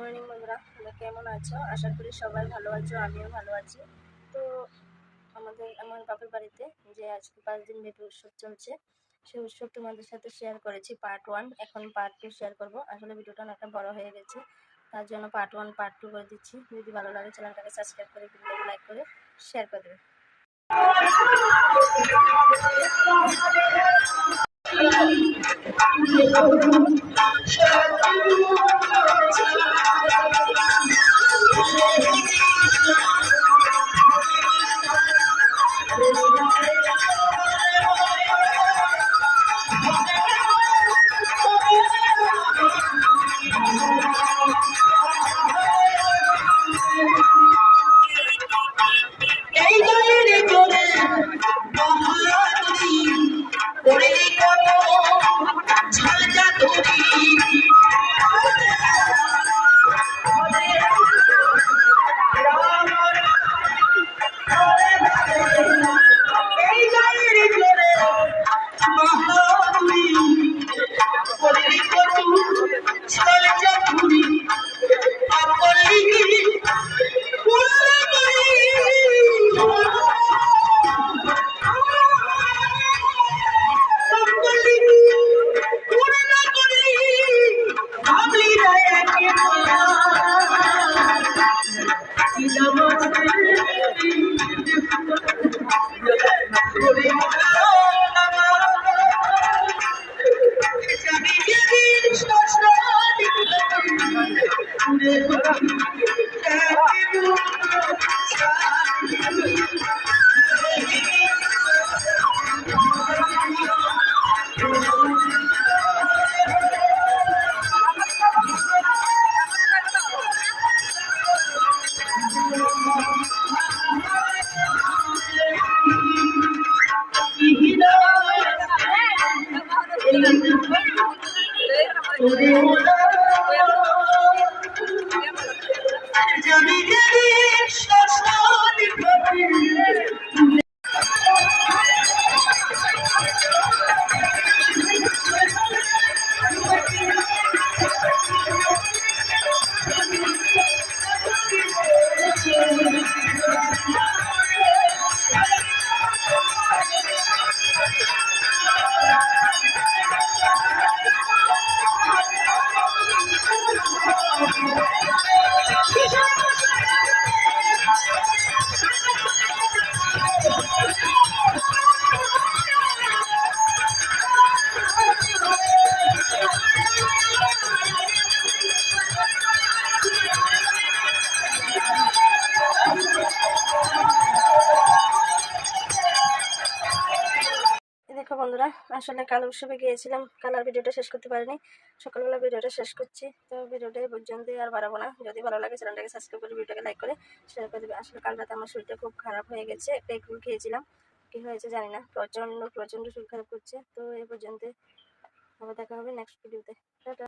Morning বন্ধুরা, তোমরা কেমন আছো? আশা করি সবাই ভালো আছো, আমিও ভালো আছি। তো আমার বাপের বাড়িতে যে আজকে 5 দিন ব্যাপী উৎসব চলছে, সেই উৎসব তোমাদের সাথে শেয়ার করেছি পার্ট 1। এখন পার্ট 2 শেয়ার করবো। আসলে ভিডিওটা অনেকটা বড় হয়ে গেছে, তার জন্য পার্ট 1 পার্ট 2 করে দিচ্ছি। যদি ভালো লাগে চ্যানেলটাকে সাবস্ক্রাইব করে ভিডিওটাকে লাইক করে শেয়ার করে দেবে। দেখো বন্ধুরা, আসলে কাল উৎসবে গিয়েছিলাম, কাল আর ভিডিওটা শেষ করতে পারিনি। সকালবেলা ভিডিওটা শেষ করছি। তো ভিডিওটা এই পর্যন্ত আর বাড়াবো না। যদি ভালো লাগে চ্যানেলটাকে সাবস্ক্রাইব করে ভিডিওটাকে লাইক করে শেয়ার করে দেবে। আসলে কাল রাতে আমার শরীরটা খুব খারাপ হয়ে গেছে, একটা এগুলো খেয়েছিলাম, কী হয়েছে জানি না, প্রচণ্ড শরীর খারাপ করছে। তো এই পর্যন্ত আবার দেখা হবে নেক্সট ভিডিওতে।